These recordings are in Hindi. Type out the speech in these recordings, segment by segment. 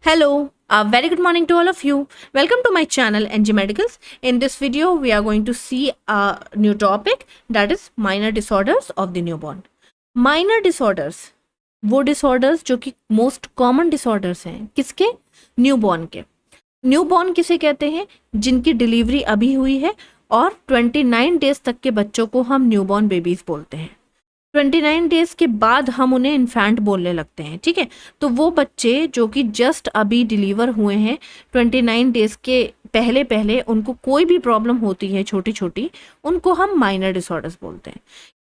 Hello, a very good morning to all of you. Welcome to my channel NG Medicals. In this video, we are going to see a new topic, that is minor disorders of the newborn. Minor disorders, वो disorders जो कि most common disorders हैं, किसके? न्यूबॉर्न के. न्यूबॉर्न किसे कहते हैं? जिनकी डिलीवरी अभी हुई है और 29 डेज तक के बच्चों को हम न्यूबॉर्न बेबीज बोलते हैं. 29 डेज के बाद हम उन्हें इन्फेंट बोलने लगते हैं. ठीक है, तो वो बच्चे जो कि जस्ट अभी डिलीवर हुए हैं 29 डेज के पहले पहले उनको कोई भी प्रॉब्लम होती है छोटी छोटी, उनको हम माइनर डिसऑर्डर्स बोलते हैं.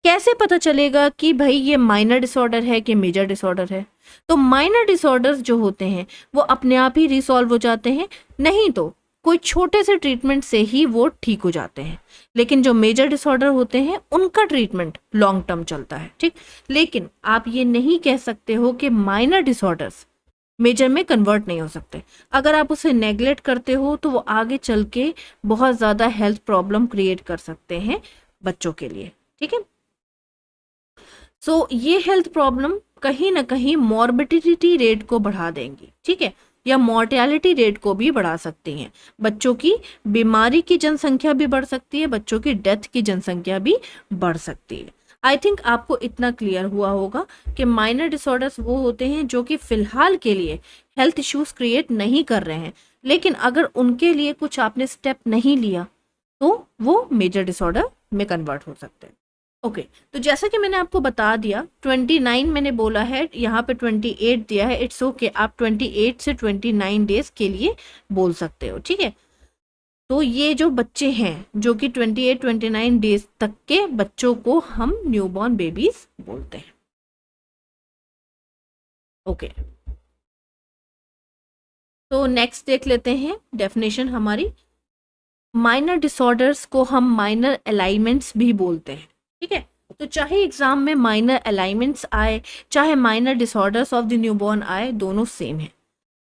कैसे पता चलेगा कि भाई ये माइनर डिसऑर्डर है कि मेजर डिसऑर्डर है? तो माइनर डिसऑर्डर्स जो होते हैं वो अपने आप ही रिसॉल्व हो जाते हैं, नहीं तो कोई छोटे से ट्रीटमेंट से ही वो ठीक हो जाते हैं. लेकिन जो मेजर डिसऑर्डर होते हैं उनका ट्रीटमेंट लॉन्ग टर्म चलता है. ठीक, लेकिन आप ये नहीं कह सकते हो कि माइनर डिसऑर्डर्स मेजर में कन्वर्ट नहीं हो सकते. अगर आप उसे नेग्लेक्ट करते हो तो वो आगे चल के बहुत ज़्यादा हेल्थ प्रॉब्लम क्रिएट कर सकते हैं बच्चों के लिए. ठीक है, सो ये हेल्थ प्रॉब्लम कहीं ना कहीं मॉर्बिडिटी रेट को बढ़ा देंगी. ठीक है, या मॉर्टेलिटी रेट को भी बढ़ा सकती हैं. बच्चों की बीमारी की जनसंख्या भी बढ़ सकती है, बच्चों की डेथ की जनसंख्या भी बढ़ सकती है. आई थिंक आपको इतना क्लियर हुआ होगा कि माइनर डिसऑर्डर्स वो होते हैं जो कि फिलहाल के लिए हेल्थ इश्यूज क्रिएट नहीं कर रहे हैं, लेकिन अगर उनके लिए कुछ आपने स्टेप नहीं लिया तो वो मेजर डिसऑर्डर में कन्वर्ट हो सकते हैं. ओके, तो जैसा कि मैंने आपको बता दिया 29 मैंने बोला है, यहाँ पे 28 दिया है. इट्स ओके, आप 28 से 29 डेज के लिए बोल सकते हो. ठीक है, तो ये जो बच्चे हैं जो कि 28-29 डेज तक के बच्चों को हम न्यूबॉर्न बेबीज बोलते हैं. ओके, तो नेक्स्ट देख लेते हैं डेफिनेशन हमारी. माइनर डिसऑर्डर्स को हम माइनर अलाइनमेंट्स भी बोलते हैं. ठीक है, तो चाहे एग्जाम में माइनर अलाइनमेंट्स आए चाहे minor disorders of the newborn आए, दोनों सेम है.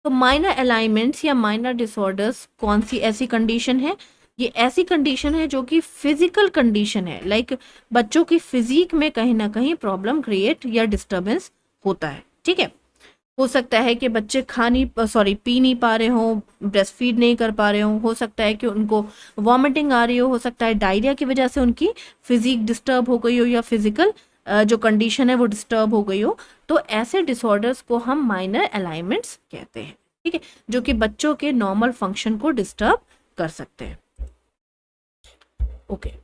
तो माइनर अलाइनमेंट्स या माइनर डिसऑर्डर्स कौन सी ऐसी कंडीशन है? ये ऐसी कंडीशन है जो कि फिजिकल कंडीशन है, लाइक बच्चों की फिजिक में कहीं ना कहीं प्रॉब्लम क्रिएट या डिस्टर्बेंस होता है. ठीक है, हो सकता है कि बच्चे पी नहीं पा रहे हो, ब्रेस्ट फीड नहीं कर पा रहे हो सकता है कि उनको वॉमिटिंग आ रही हो सकता है डायरिया की वजह से उनकी फिजिक डिस्टर्ब हो गई हो या फिजिकल जो कंडीशन है वो डिस्टर्ब हो गई हो. तो ऐसे डिसऑर्डर्स को हम माइनर अलाइनमेंट्स कहते हैं. ठीक है, जो कि बच्चों के नॉर्मल फंक्शन को डिस्टर्ब कर सकते हैं. ओके,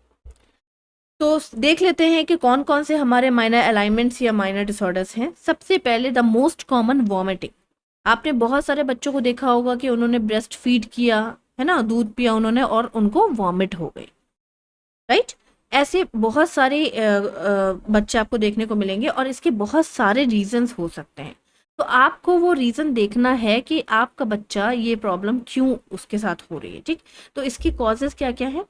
तो देख लेते हैं कि कौन कौन से हमारे माइनर अलाइनमेंट्स या माइनर डिसऑर्डर्स हैं. सबसे पहले द मोस्ट कॉमन वॉमिटिंग. आपने बहुत सारे बच्चों को देखा होगा कि उन्होंने ब्रेस्ट फीड किया है ना, दूध पिया उन्होंने और उनको वॉमिट हो गई. राइट, ऐसे बहुत सारे बच्चे आपको देखने को मिलेंगे और इसके बहुत सारे रीजंस हो सकते हैं. तो आपको वो रीज़न देखना है कि आपका बच्चा ये प्रॉब्लम क्यों उसके साथ हो रही है. ठीक, तो इसकी कॉजेज़ क्या क्या है?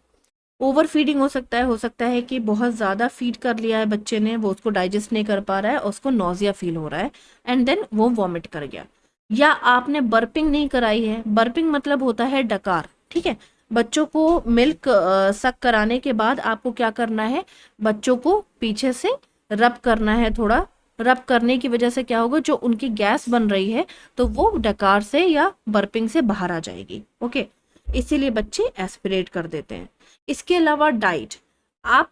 ओवर फीडिंग हो सकता है कि बहुत ज़्यादा फीड कर लिया है बच्चे ने, वो उसको डाइजेस्ट नहीं कर पा रहा है, उसको नॉजिया फील हो रहा है एंड देन वो वॉमिट कर गया. या आपने बर्पिंग नहीं कराई है. बर्पिंग मतलब होता है डकार. ठीक है, बच्चों को मिल्क सक कराने के बाद आपको क्या करना है, बच्चों को पीछे से रब करना है. थोड़ा रब करने की वजह से क्या होगा, जो उनकी गैस बन रही है तो वो डकार से या बर्पिंग से बाहर आ जाएगी. ओके, इसीलिए बच्चे एस्पिरेट कर देते हैं. इसके अलावा डाइट, आप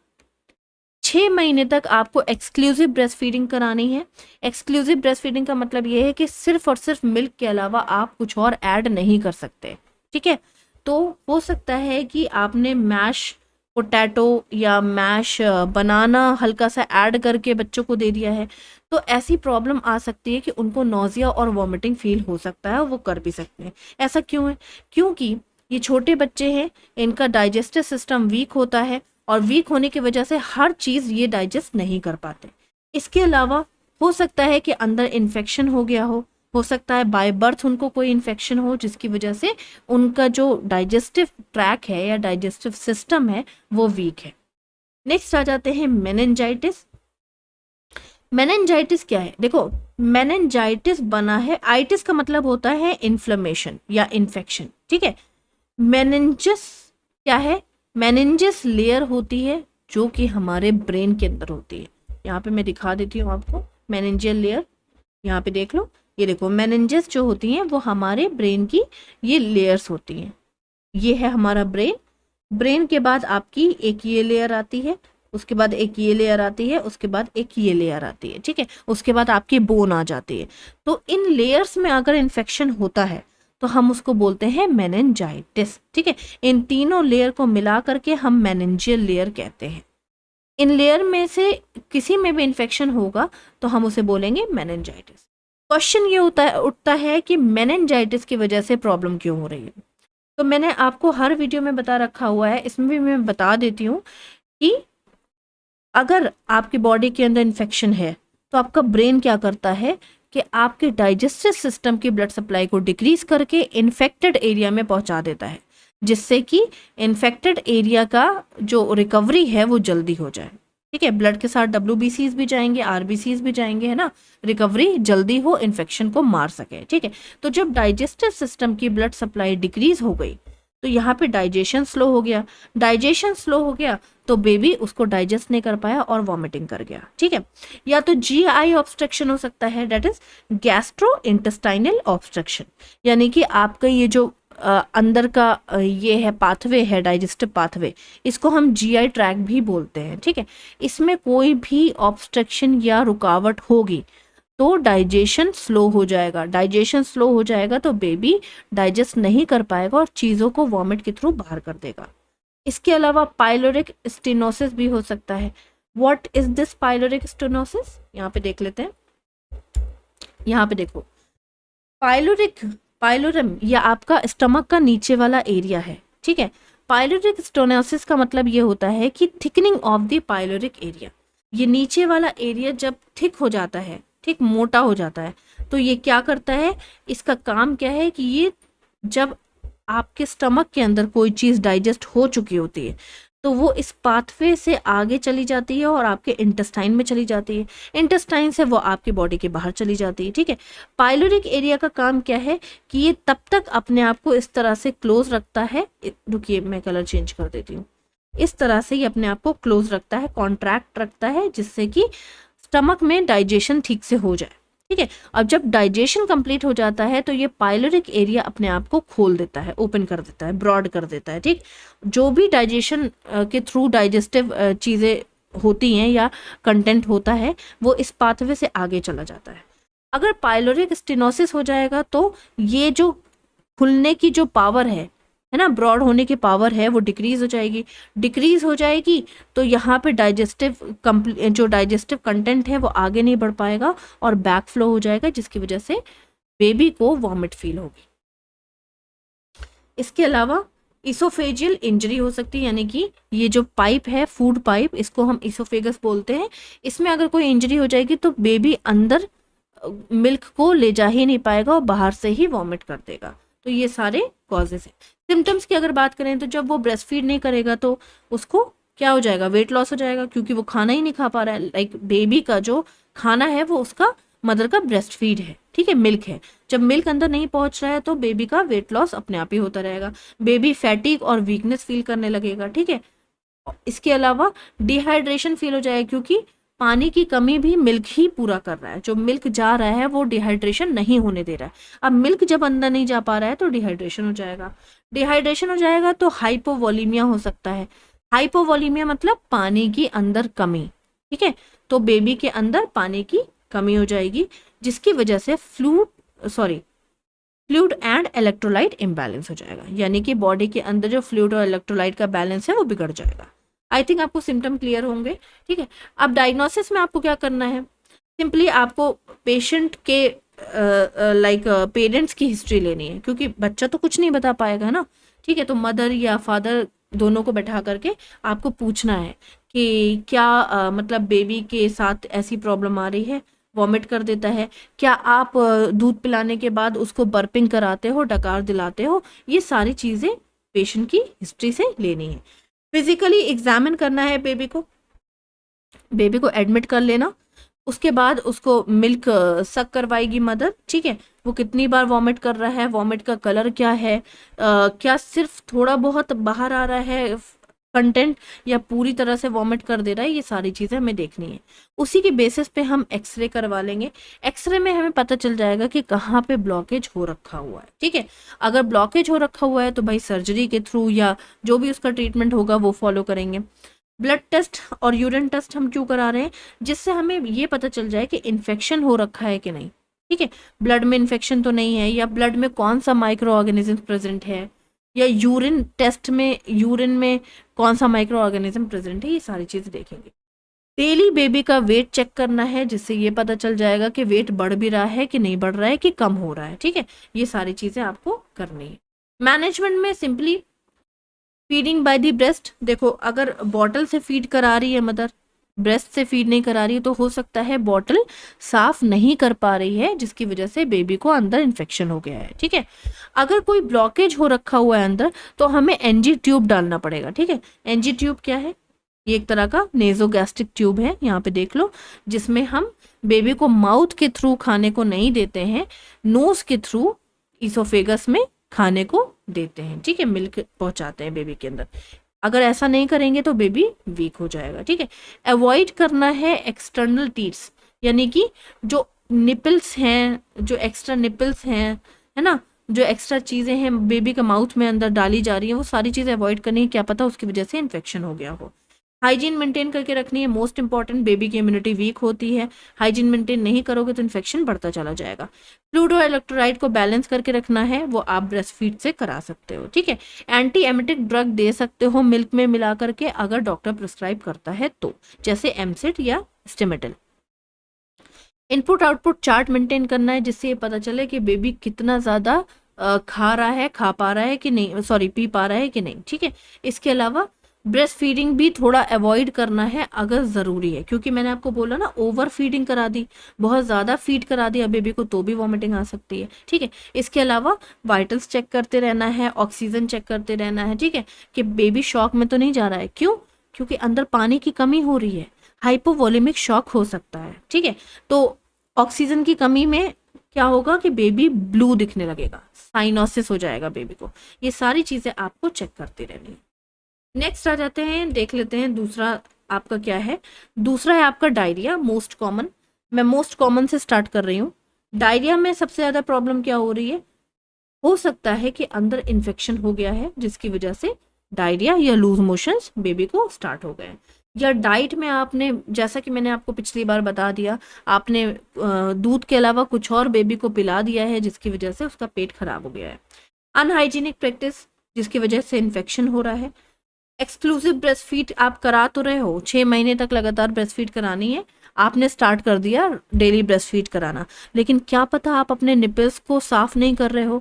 6 महीने तक आपको एक्सक्लूसिव ब्रेस्ट फीडिंग करानी है. एक्सक्लूसिव ब्रेस्ट फीडिंग का मतलब ये है कि सिर्फ और सिर्फ मिल्क के अलावा आप कुछ और ऐड नहीं कर सकते. ठीक है, तो हो सकता है कि आपने मैश पोटैटो या मैश बनाना हल्का सा ऐड करके बच्चों को दे दिया है, तो ऐसी प्रॉब्लम आ सकती है कि उनको नॉजिया और वॉमिटिंग फील हो सकता है, वो कर भी सकते हैं. ऐसा क्यों है? क्योंकि ये छोटे बच्चे हैं, इनका डाइजेस्टिव सिस्टम वीक होता है और वीक होने की वजह से हर चीज़ ये डाइजेस्ट नहीं कर पाते. इसके अलावा हो सकता है कि अंदर इन्फेक्शन हो गया हो सकता है बाय बर्थ उनको कोई इन्फेक्शन हो जिसकी वजह से उनका जो डाइजेस्टिव ट्रैक है या डाइजेस्टिव सिस्टम है वो वीक है. नेक्स्ट आ जाते हैं मेनिंजाइटिस. मेनिंजाइटिस क्या है? देखो, मेनिंजाइटिस बना है, आइटिस का मतलब होता है इन्फ्लेमेशन या इन्फेक्शन. ठीक है, मेनिंजस क्या है? मेनिंजस लेयर होती है जो कि हमारे ब्रेन के अंदर होती है. यहाँ पे मैं दिखा देती हूँ आपको मेनिंजियल लेयर, यहाँ पे देख लो, ये देखो मेनिंजेस जो होती हैं वो हमारे ब्रेन की ये लेयर्स होती हैं। ये है हमारा ब्रेन, ब्रेन के बाद आपकी एक ये लेयर आती है, उसके बाद एक ये लेयर आती है, उसके बाद एक ये लेयर आती है, ठीक है, उसके बाद आपकी बोन आ जाती है। तो इन लेयर्स में अगर इन्फेक्शन होता है तो हम उसको बोलते हैं मेनिंजाइटिस, ठीक है। इन तीनों लेयर को मिला करके हम मेनिंजियल लेयर कहते हैं। इन लेयर में से किसी में भी इन्फेक्शन होगा तो हम उसे बोलेंगे मेनिंजाइटिस। क्वेश्चन ये उठता है कि मेनिंजाइटिस की वजह से प्रॉब्लम क्यों हो रही है। तो मैंने आपको हर वीडियो में बता रखा हुआ है, इसमें भी मैं बता देती हूँ कि अगर आपकी बॉडी के अंदर इन्फेक्शन है तो आपका ब्रेन क्या करता है कि आपके डाइजेस्टिव सिस्टम की ब्लड सप्लाई को डिक्रीज करके इन्फेक्टेड एरिया में पहुंचा देता है, जिससे कि इन्फेक्टेड एरिया का जो रिकवरी है वो जल्दी हो जाए, ठीक है। ब्लड के साथ WBCs भी जाएंगे, RBCs भी जाएंगे, है ना, रिकवरी जल्दी हो, इन्फेक्शन को मार सके, ठीक है। तो जब डाइजेस्टिव सिस्टम की ब्लड सप्लाई डिक्रीज हो गई तो यहाँ पे डाइजेशन स्लो हो गया, डाइजेशन स्लो हो गया तो बेबी उसको डाइजेस्ट नहीं कर पाया और वॉमिटिंग कर गया, ठीक है। या तो GI ऑब्स्ट्रक्शन हो सकता है, that is gastro intestinal obstruction, यानी कि आपका ये जो अंदर का ये है पाथवे है, डाइजेस्टिव पाथवे, इसको हम GI ट्रैक भी बोलते हैं, ठीक है। इसमें कोई भी ऑब्स्ट्रक्शन या रुकावट होगी तो डाइजेशन स्लो हो जाएगा, डाइजेशन स्लो हो जाएगा तो बेबी डाइजेस्ट नहीं कर पाएगा और चीज़ों को वॉमिट के थ्रू बाहर कर देगा। इसके अलावा पाइलोरिक स्टेनोसिस भी हो सकता है। What is this pyloric stenosis, यहाँ पे देख लेते हैं। यहाँ पे देखो, पाइलोरम या आपका स्टमक का नीचे वाला एरिया है, ठीक है। पाइलोरिक स्टेनोसिस का मतलब ये होता है कि thickening of the pyloric area, ये नीचे वाला एरिया जब थिक हो जाता है, ठीक, मोटा हो जाता है, तो ये क्या करता है, इसका काम क्या है कि ये जब आपके स्टमक के अंदर कोई चीज़ डाइजेस्ट हो चुकी होती है तो वो इस पाथवे से आगे चली जाती है और आपके इंटेस्टाइन में चली जाती है, इंटेस्टाइन से वो आपकी बॉडी के बाहर चली जाती है, ठीक है। पाइलोरिक एरिया का काम क्या है कि ये तब तक अपने आप को इस तरह से क्लोज रखता है, रुकिए मैं कलर चेंज कर देती हूँ, इस तरह से ये अपने आप को क्लोज रखता है, कॉन्ट्रैक्ट रखता है, जिससे कि स्टमक में डाइजेशन ठीक से हो जाए, ठीक है। अब जब डाइजेशन कंप्लीट हो जाता है तो ये पाइलोरिक एरिया अपने आप को खोल देता है, ओपन कर देता है, ब्रॉड कर देता है, ठीक। जो भी डाइजेशन के थ्रू डाइजेस्टिव चीज़ें होती हैं या कंटेंट होता है वो इस पाथवे से आगे चला जाता है। अगर पाइलोरिक स्टेनोसिस हो जाएगा तो ये जो खुलने की जो पावर है ना, ब्रॉड होने की पावर है, वो डिक्रीज हो जाएगी तो यहाँ पे जो डाइजेस्टिव कंटेंट है वो आगे नहीं बढ़ पाएगा और बैक फ्लो हो जाएगा, जिसकी वजह से बेबी को वॉमिट फील होगी। इसके अलावा इसोफेजियल इंजरी हो सकती है, यानी कि ये जो पाइप है, फूड पाइप, इसको हम इसोफेगस बोलते हैं, इसमें अगर कोई इंजरी हो जाएगी तो बेबी अंदर मिल्क को ले जा ही नहीं पाएगा और बाहर से ही वॉमिट कर देगा। तो ये सारे कॉजेज हैं। सिम्टम्स की अगर बात करें तो जब वो ब्रेस्ट फीड नहीं करेगा तो उसको क्या हो जाएगा, वेट लॉस हो जाएगा, क्योंकि वो खाना ही नहीं खा पा रहा है। लाइक बेबी का जो खाना है वो उसका मदर का ब्रेस्ट फीड है, ठीक है, मिल्क है। जब मिल्क अंदर नहीं पहुंच रहा है तो बेबी का वेट लॉस अपने आप ही होता रहेगा, बेबी फैटिक और वीकनेस फील करने लगेगा, ठीक है। इसके अलावा डिहाइड्रेशन फील हो जाएगा, क्योंकि पानी की कमी भी मिल्क ही पूरा कर रहा है, जो मिल्क जा रहा है वो डिहाइड्रेशन नहीं होने दे रहा है। अब मिल्क जब अंदर नहीं जा पा रहा है तो डिहाइड्रेशन हो जाएगा तो हाइपोवोलीमिया हो सकता है। हाइपोवोलीमिया मतलब पानी की अंदर कमी, ठीक है। तो बेबी के अंदर पानी की कमी हो जाएगी, जिसकी वजह से फ्लूइड एंड इलेक्ट्रोलाइट इम्बैलेंस हो जाएगा, यानी कि बॉडी के अंदर जो फ्लूइड और इलेक्ट्रोलाइट का बैलेंस है वो बिगड़ जाएगा। आई थिंक आपको सिम्टम क्लियर होंगे, ठीक है। अब डायग्नोसिस में आपको क्या करना है, सिंपली आपको पेशेंट के पेरेंट्स की हिस्ट्री लेनी है, क्योंकि बच्चा तो कुछ नहीं बता पाएगा ना, ठीक है। तो मदर या फादर दोनों को बैठा करके आपको पूछना है कि क्या मतलब बेबी के साथ ऐसी प्रॉब्लम आ रही है, वॉमिट कर देता है, क्या आप दूध पिलाने के बाद उसको बर्पिंग कराते हो, डकार दिलाते हो, ये सारी चीज़ें पेशेंट की हिस्ट्री से लेनी है। फिजिकली एग्जामिन करना है बेबी को एडमिट कर लेना, उसके बाद उसको मिल्क सक करवाएगी मदर, ठीक है। वो कितनी बार वॉमिट कर रहा है, वॉमिट का कलर क्या है, क्या सिर्फ थोड़ा बहुत बाहर आ रहा है, कंटेंट या पूरी तरह से वॉमिट कर दे रहा है, ये सारी चीज़ें हमें देखनी है। उसी के बेसिस पे हम एक्सरे करवा लेंगे। एक्सरे में हमें पता चल जाएगा कि कहाँ पे ब्लॉकेज हो रखा हुआ है, ठीक है। अगर ब्लॉकेज हो रखा हुआ है तो भाई सर्जरी के थ्रू या जो भी उसका ट्रीटमेंट होगा वो फॉलो करेंगे। ब्लड टेस्ट और यूरिन टेस्ट हम क्यों करा रहे हैं? जिससे हमें ये पता चल जाए कि इन्फेक्शन हो रखा है कि नहीं, ठीक है। ब्लड में इन्फेक्शन तो नहीं है, या ब्लड में कौन सा माइक्रो ऑर्गेनिज्म प्रेजेंट है, या यूरिन टेस्ट में यूरिन में कौन सा माइक्रो ऑर्गेनिज्म प्रेजेंट है, ये सारी चीज़ें देखेंगे। डेली बेबी का वेट चेक करना है, जिससे ये पता चल जाएगा कि वेट बढ़ भी रहा है कि नहीं बढ़ रहा है, कि कम हो रहा है, ठीक है। ये सारी चीज़ें आपको करनी है। मैनेजमेंट में simply feeding by the breast. देखो, अगर बॉटल से फीड करा रही है मदर, ब्रेस्ट से फीड नहीं करा रही है, तो हो सकता है बॉटल साफ नहीं कर पा रही है, जिसकी वजह से बेबी को अंदर इन्फेक्शन हो गया है, ठीक है। अगर कोई ब्लॉकेज हो रखा हुआ है अंदर, तो हमें एनजी ट्यूब डालना पड़ेगा, ठीक है। एनजी ट्यूब क्या है? ये एक तरह का नेजोगैस्ट्रिक ट्यूब है, यहाँ पे देख लो, जिसमें हम बेबी को माउथ के थ्रू खाने को नहीं देते हैं, नोज के थ्रू इसोफेगस में खाने को देते हैं, ठीक है। मिल्क पहुंचाते हैं बेबी के अंदर। अगर ऐसा नहीं करेंगे तो बेबी वीक हो जाएगा, ठीक है। अवॉइड करना है एक्सटर्नल टीट्स, यानी कि जो निपल्स हैं, जो एक्स्ट्रा निपल्स हैं, है ना, जो एक्स्ट्रा चीज़ें हैं बेबी के माउथ में अंदर डाली जा रही हैं, वो सारी चीज़ें अवॉइड करनी है। क्या पता उसकी वजह से इन्फेक्शन हो गया हो। हाइजीन मेंटेन करके रखनी है, मोस्ट इंपॉर्टेंट। बेबी की इम्यूनिटी वीक होती है, हाइजीन मेंटेन नहीं करोगे तो इन्फेक्शन बढ़ता चला जाएगा। फ्लूइड और इलेक्ट्रोलाइट को बैलेंस करके रखना है, वो आप ब्रेस्ट फीड से करा सकते हो, ठीक है। एंटी एमिटिक ड्रग दे सकते हो मिल्क में मिला करके, अगर डॉक्टर प्रिस्क्राइब करता है तो, जैसे एमसिड या स्टेमेटल। इनपुट आउटपुट चार्ट मेंटेन करना है, जिससे ये पता चले कि बेबी कितना ज़्यादा खा रहा है, खा पा रहा है कि नहीं, सॉरी पी पा रहा है कि नहीं, ठीक है। इसके अलावा ब्रेस्ट फीडिंग भी थोड़ा अवॉइड करना है अगर ज़रूरी है, क्योंकि मैंने आपको बोला ना, ओवर फीडिंग करा दी, बहुत ज़्यादा फीड करा दिया बेबी को तो भी वॉमिटिंग आ सकती है, ठीक है। इसके अलावा वाइटल्स चेक करते रहना है, ऑक्सीजन चेक करते रहना है, ठीक है, कि बेबी शॉक में तो नहीं जा रहा है। क्यों? क्योंकि अंदर पानी की कमी हो रही है, हाइपोवोलेमिक शॉक हो सकता है, ठीक है। तो ऑक्सीजन की कमी में क्या होगा कि बेबी ब्लू दिखने लगेगा, साइनोसिस हो जाएगा बेबी को। ये सारी चीज़ें आपको चेक करती रहनी है। नेक्स्ट आ जाते हैं, देख लेते हैं दूसरा आपका क्या है। दूसरा है आपका डायरिया, मोस्ट कॉमन। मैं मोस्ट कॉमन से स्टार्ट कर रही हूँ। डायरिया में सबसे ज़्यादा प्रॉब्लम क्या हो रही है? हो सकता है कि अंदर इन्फेक्शन हो गया है, जिसकी वजह से डायरिया या लूज मोशंस बेबी को स्टार्ट हो गए। या डाइट में आपने, जैसा कि मैंने आपको पिछली बार बता दिया, आपने दूध के अलावा कुछ और बेबी को पिला दिया है, जिसकी वजह से उसका पेट खराब हो गया है। अनहाइजीनिक प्रैक्टिस, जिसकी वजह से इन्फेक्शन हो रहा है। एक्सक्लूसिव ब्रेस्ट फीड आप करा तो रहे हो, 6 महीने तक लगातार ब्रेस्ट फीड करानी है, आपने स्टार्ट कर दिया डेली ब्रेस्ट फीड कराना, लेकिन क्या पता आप अपने निपल्स को साफ नहीं कर रहे हो,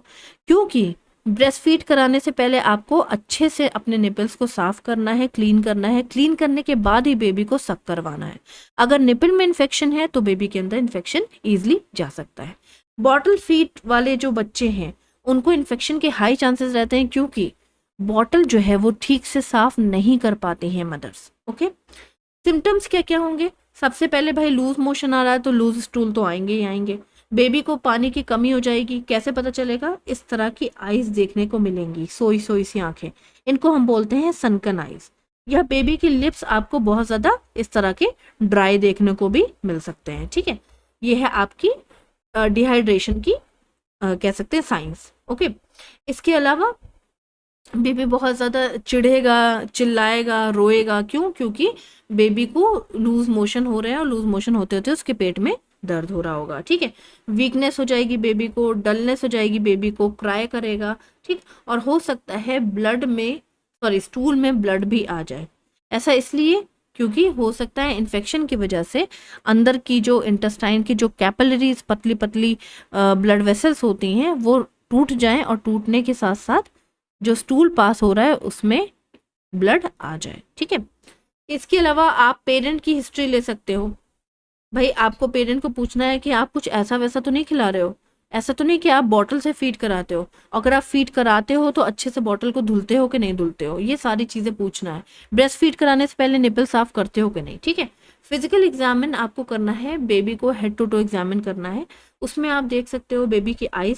क्योंकि ब्रेस्ट फीड कराने से पहले आपको अच्छे से अपने निपल्स को साफ करना है, क्लीन करना है। क्लीन करने के बाद ही बेबी को सक करवाना है। अगर निपल में इन्फेक्शन है तो बेबी के अंदर इन्फेक्शन ईजिली जा सकता है। बॉटल फीड वाले जो बच्चे हैं उनको इन्फेक्शन के हाई चांसेस रहते हैं, क्योंकि बॉटल जो है वो ठीक से साफ नहीं कर पाते हैं मदर्स, ओके। सिम्टम्स क्या क्या होंगे? सबसे पहले भाई लूज मोशन आ रहा है तो लूज स्टूल तो आएंगे ही आएंगे। बेबी को पानी की कमी हो जाएगी, कैसे पता चलेगा? इस तरह की आईज देखने को मिलेंगी, सोई सोई सी आंखें, इनको हम बोलते हैं सनकन आईज। या बेबी की लिप्स आपको बहुत ज़्यादा इस तरह के ड्राई देखने को भी मिल सकते हैं, ठीक है। ये है आपकी डिहाइड्रेशन की कह सकते हैं साइंस, ओके। इसके अलावा बेबी बहुत ज़्यादा चिढ़ेगा, चिल्लाएगा, रोएगा। क्यों? क्योंकि बेबी को लूज मोशन हो रहे हैं और लूज मोशन होते होते उसके पेट में दर्द हो रहा होगा, ठीक है। वीकनेस हो जाएगी बेबी को, डलनेस हो जाएगी बेबी को, क्राई करेगा, ठीक। और हो सकता है ब्लड में, सॉरी स्टूल में ब्लड भी आ जाए। ऐसा इसलिए क्योंकि हो सकता है इन्फेक्शन की वजह से अंदर की जो इंटेस्टाइन की जो कैपिलरीज, पतली पतली ब्लड वेसल्स होती हैं, वो टूट जाएं और टूटने के साथ साथ जो स्टूल पास हो रहा है उसमें ब्लड आ जाए, ठीक है। इसके अलावा आप पेरेंट की हिस्ट्री ले सकते हो। भाई आपको पेरेंट को पूछना है कि आप कुछ ऐसा वैसा तो नहीं खिला रहे हो, ऐसा तो नहीं कि आप बॉटल से फीड कराते हो, अगर आप फीड कराते हो तो अच्छे से बॉटल को धुलते हो कि नहीं धुलते हो, ये सारी चीज़ें पूछना है। ब्रेस्ट फीड कराने से पहले निपल साफ करते हो कि नहीं, ठीक है। फिजिकल एग्जामिन आपको करना है, बेबी को हेड टू टो एग्जामिन करना है। उसमें आप देख सकते हो बेबी की आइज,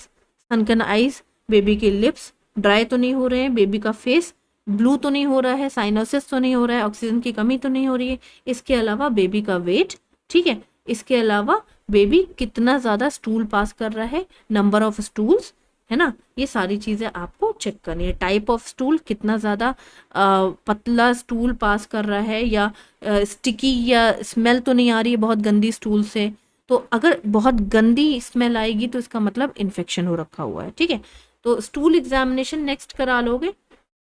सनकन आइज, बेबी के लिप्स ड्राई तो नहीं हो रहे हैं, बेबी का फेस ब्लू तो नहीं हो रहा है, साइनोसिस तो नहीं हो रहा है, ऑक्सीजन की कमी तो नहीं हो रही है। इसके अलावा बेबी का वेट, ठीक है, इसके अलावा बेबी कितना ज़्यादा स्टूल पास कर रहा है, नंबर ऑफ स्टूल्स, है ना, ये सारी चीज़ें आपको चेक करनी है। टाइप ऑफ स्टूल, कितना ज़्यादा पतला स्टूल पास कर रहा है, या स्टिकी, या स्मेल तो नहीं आ रही है बहुत गंदी स्टूल से। तो अगर बहुत गंदी स्मेल आएगी तो इसका मतलब इन्फेक्शन हो रखा हुआ है, ठीक है। तो स्टूल एग्जामिनेशन नेक्स्ट करा लोगे।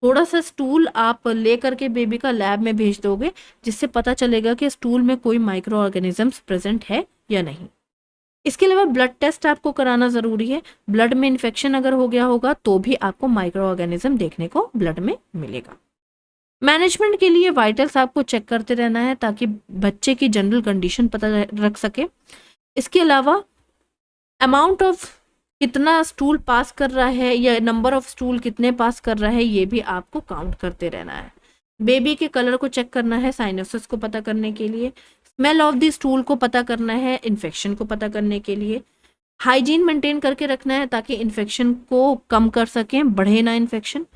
थोड़ा सा स्टूल आप ले करके बेबी का लैब में भेज दोगे, जिससे पता चलेगा कि स्टूल में कोई माइक्रो ऑर्गेनिजम्स प्रेजेंट है या नहीं। इसके अलावा ब्लड टेस्ट आपको कराना ज़रूरी है। ब्लड में इन्फेक्शन अगर हो गया होगा तो भी आपको माइक्रो ऑर्गेनिज्म देखने को ब्लड में मिलेगा। मैनेजमेंट के लिए वाइटल्स आपको चेक करते रहना है ताकि बच्चे की जनरल कंडीशन पता रख सके। इसके अलावा अमाउंट ऑफ कितना स्टूल पास कर रहा है या नंबर ऑफ स्टूल कितने पास कर रहा है, ये भी आपको काउंट करते रहना है। बेबी के कलर को चेक करना है साइनोसिस को पता करने के लिए। स्मेल ऑफ द स्टूल को पता करना है इन्फेक्शन को पता करने के लिए। हाइजीन मेंटेन करके रखना है ताकि इन्फेक्शन को कम कर सकें, बढ़े ना इन्फेक्शन।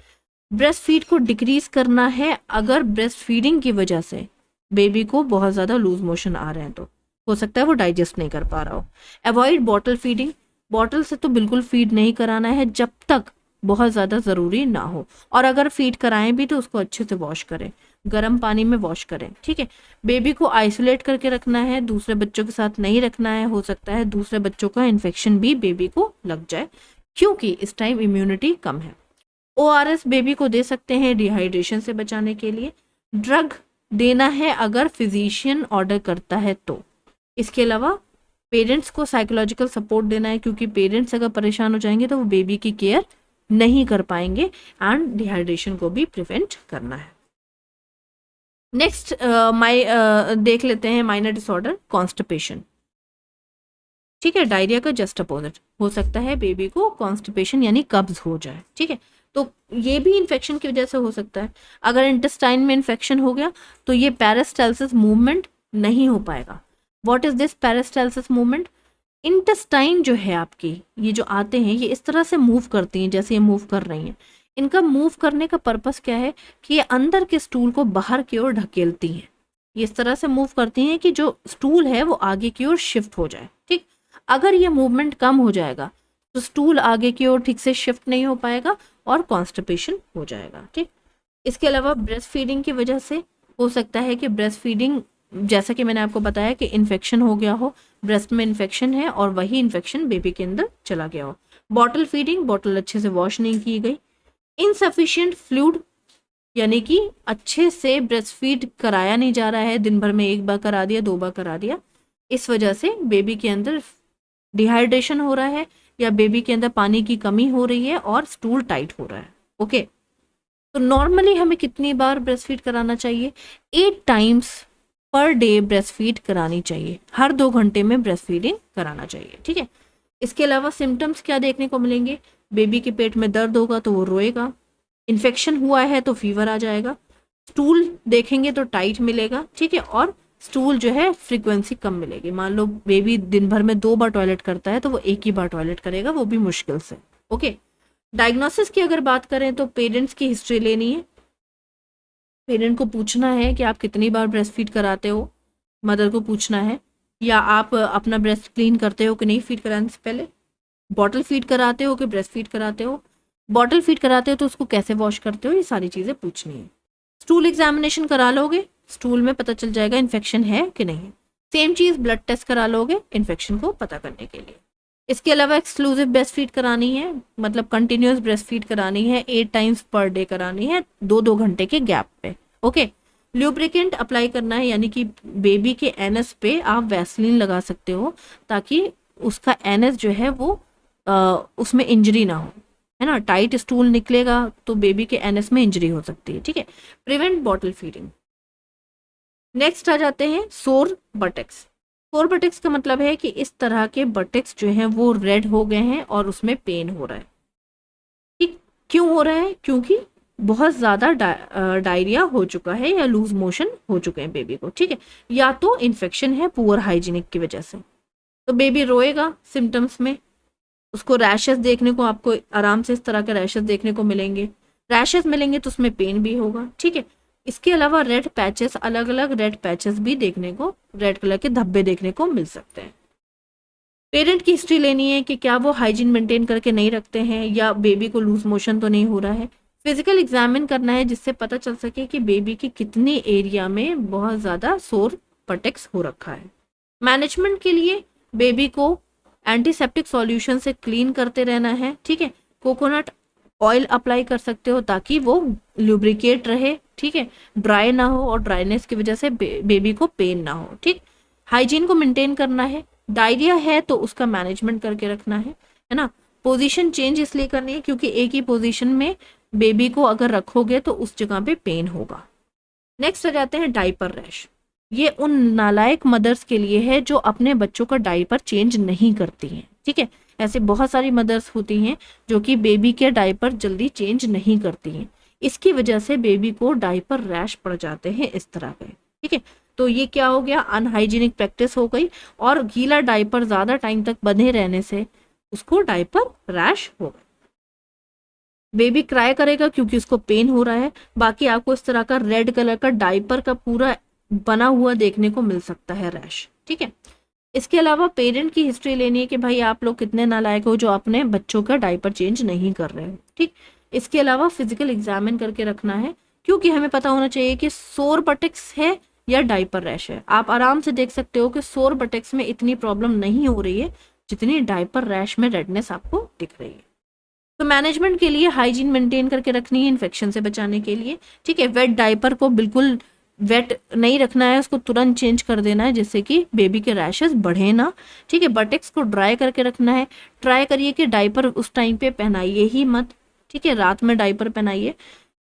ब्रेस्ट फीड को डिक्रीज करना है अगर ब्रेस्ट फीडिंग की वजह से बेबी को बहुत ज़्यादा लूज मोशन आ रहे हैं तो हो सकता है वो डाइजेस्ट नहीं कर पा रहा हो। अवॉइड बॉटल फीडिंग, बॉटल से तो बिल्कुल फीड नहीं कराना है जब तक बहुत ज़्यादा ज़रूरी ना हो, और अगर फीड कराएं भी तो उसको अच्छे से वॉश करें, गर्म पानी में वॉश करें, ठीक है। बेबी को आइसोलेट करके रखना है, दूसरे बच्चों के साथ नहीं रखना है, हो सकता है दूसरे बच्चों का इन्फेक्शन भी बेबी को लग जाए क्योंकि इस टाइम इम्यूनिटी कम है। ORS बेबी को दे सकते हैं डिहाइड्रेशन से बचाने के लिए। ड्रग देना है अगर फिजिशियन ऑर्डर करता है तो। इसके अलावा पेरेंट्स को साइकोलॉजिकल सपोर्ट देना है क्योंकि पेरेंट्स अगर परेशान हो जाएंगे तो वो बेबी की केयर नहीं कर पाएंगे, एंड डिहाइड्रेशन को भी प्रिवेंट करना है। नेक्स्ट देख लेते हैं माइनर डिसऑर्डर कॉन्स्टिपेशन, ठीक है, डायरिया का जस्ट अपोजिट। हो सकता है बेबी को कॉन्स्टिपेशन यानी कब्ज हो जाए, ठीक है, तो ये भी इन्फेक्शन की वजह से हो सकता है। अगर इंटेस्टाइन में इन्फेक्शन हो गया तो ये पेरिस्टाल्सिस मूवमेंट नहीं हो पाएगा। What is this peristalsis movement? Intestine जो है आपकी, ये जो आते हैं ये इस तरह से मूव करती हैं जैसे ये मूव कर रही हैं। इनका मूव करने का पर्पस क्या है कि ये अंदर के स्टूल को बाहर की ओर ढकेलती हैं। ये इस तरह से मूव करती हैं कि जो स्टूल है वो आगे की ओर शिफ्ट हो जाए, ठीक। अगर ये मूवमेंट कम हो जाएगा तो स्टूल आगे की ओर ठीक से शिफ्ट नहीं हो पाएगा और कॉन्स्टिपेशन हो जाएगा, ठीक। इसके अलावा ब्रेस्ट फीडिंग की वजह से हो सकता है कि ब्रेस्ट फीडिंग, जैसा कि मैंने आपको बताया कि इन्फेक्शन हो गया हो, ब्रेस्ट में इन्फेक्शन है और वही इन्फेक्शन बेबी के अंदर चला गया हो। बॉटल फीडिंग, बॉटल अच्छे से वॉश नहीं की गई। इनसफिशिएंट फ्लूइड यानी कि अच्छे से ब्रेस्ट फीड कराया नहीं जा रहा है, दिन भर में एक बार करा दिया, 2 बार करा दिया, इस वजह से बेबी के अंदर डिहाइड्रेशन हो रहा है या बेबी के अंदर पानी की कमी हो रही है और स्टूल टाइट हो रहा है, ओके। तो नॉर्मली हमें कितनी बार ब्रेस्ट फीड कराना चाहिए? 8 times per day breast feed करानी चाहिए, हर 2 घंटे में ब्रेस्ट फीडिंग कराना चाहिए, ठीक है। इसके अलावा सिम्टम्स क्या देखने को मिलेंगे? बेबी के पेट में दर्द होगा तो वो रोएगा, इन्फेक्शन हुआ है तो फीवर आ जाएगा, स्टूल देखेंगे तो टाइट मिलेगा, ठीक है, और स्टूल जो है फ्रीक्वेंसी कम मिलेगी। मान लो बेबी दिन भर में 2 बार टॉयलेट करता है तो वो एक ही बार टॉयलेट करेगा, वो भी मुश्किल से, ओके। डायग्नोसिस की अगर बात करें तो पेरेंट्स की हिस्ट्री लेनी है, पेरेंट को पूछना है कि आप कितनी बार ब्रेस्ट फीड कराते हो, मदर को पूछना है, या आप अपना ब्रेस्ट क्लीन करते हो कि नहीं फीड कराने से पहले, बॉटल फीड कराते हो कि ब्रेस्ट फीड कराते हो, बॉटल फीड कराते हो तो उसको कैसे वॉश करते हो, ये सारी चीज़ें पूछनी है। स्टूल एग्जामिनेशन करा लोगे, स्टूल में पता चल जाएगा इन्फेक्शन है कि नहीं। सेम चीज़ ब्लड टेस्ट करा लोगे इन्फेक्शन को पता करने के लिए। इसके अलावा एक्सक्लूसिव ब्रेस्ट फीड करानी है, मतलब कंटिन्यूस ब्रेस्ट फीड करानी है, 8 टाइम्स पर डे करानी है, 2-2 घंटे के गैप पे, ओके। ल्यूब्रिकेंट अप्लाई करना है, यानी कि बेबी के एनएस पे आप वैसलीन लगा सकते हो ताकि उसका एनएस जो है वो उसमें इंजरी ना हो, है ना। टाइट स्टूल निकलेगा तो बेबी के एनएस में इंजरी हो सकती है, ठीक है। Prevent bottle feeding. नेक्स्ट आ जाते हैं सोर बटेक्स। सोर बटेक्स का मतलब है कि इस तरह के बटेक्स जो हैं वो रेड हो गए हैं और उसमें पेन हो रहा है, ठीक। क्यों हो रहा है? क्योंकि बहुत ज़्यादा डायरिया हो चुका है या लूज मोशन हो चुके हैं बेबी को, ठीक है, या तो इन्फेक्शन है पुअर हाइजीनिक की वजह से। तो बेबी रोएगा सिम्टम्स में, उसको रैशेस देखने को, आपको आराम से इस तरह के रैशेस देखने को मिलेंगे। रैशेस मिलेंगे तो उसमें पेन भी होगा, ठीक है। इसके अलावा रेड पैचेस, अलग अलग रेड पैचेस भी देखने को, रेड कलर के धब्बे देखने को मिल सकते हैं। पेरेंट की हिस्ट्री लेनी है कि क्या वो हाइजीन मेंटेन करके नहीं रखते हैं या बेबी को लूज मोशन तो नहीं हो रहा है। फिजिकल एग्जामिन करना है जिससे पता चल सके कि बेबी की कितनी एरिया में बहुत ज़्यादा सोर पटेक्स हो रखा है। मैनेजमेंट के लिए बेबी को एंटीसेप्टिक सॉल्यूशन से क्लीन करते रहना है, ठीक है। कोकोनट ऑयल अप्लाई कर सकते हो ताकि वो लुब्रिकेट रहे, ठीक है, ड्राई ना हो और ड्राइनेस की वजह से बेबी को पेन ना हो, ठीक। हाइजीन को मेंटेन करना है। डायरिया है तो उसका मैनेजमेंट करके रखना है ना। पोजीशन चेंज इसलिए करनी है क्योंकि एक ही पोजीशन में बेबी को अगर रखोगे तो उस जगह पे पेन होगा। नेक्स्ट आ जाते हैं डायपर रैश। ये उन नालायक मदर्स के लिए है जो अपने बच्चों का डायपर चेंज नहीं करती हैं, ठीक है। ऐसे बहुत सारी मदर्स होती हैं जो कि बेबी के डायपर जल्दी चेंज नहीं करती हैं। इसकी वजह से बेबी को डायपर रैश पड़ जाते हैं इस तरह के, ठीक है। तो ये क्या हो गया, अनहाइजीनिक प्रैक्टिस हो गई और गीला डायपर ज्यादा टाइम तक बंधे रहने से उसको डायपर रैश हो गया। बेबी क्राई करेगा क्योंकि उसको पेन हो रहा है। बाकी आपको इस तरह का रेड कलर का डायपर का पूरा बना हुआ देखने को मिल सकता है रैश, ठीक है। इसके अलावा पेरेंट की हिस्ट्री लेनी है कि भाई आप लोग कितने नालायक हो जो अपने बच्चों का डायपर चेंज नहीं कर रहे हो, ठीक। इसके अलावा फिजिकल एग्जामिन करके रखना है क्योंकि हमें पता होना चाहिए कि सोर बटेक्स है या डायपर रैश है। आप आराम से देख सकते हो कि सोर बटेक्स में इतनी प्रॉब्लम नहीं हो रही है जितनी डायपर रैश में रेडनेस आपको दिख रही है। तो मैनेजमेंट के लिए हाइजीन मेंटेन करके रखनी है इन्फेक्शन से बचाने के लिए, ठीक है। वेट डायपर को बिल्कुल वेट नहीं रखना है, उसको तुरंत चेंज कर देना है जिससे कि बेबी के रैशेस बढ़े ना, ठीक है। बटेक्स को ड्राई करके रखना है। ट्राई करिए कि डायपर उस टाइम पे पहनाइए ही मत, ठीक है, रात में डायपर पहनाइए।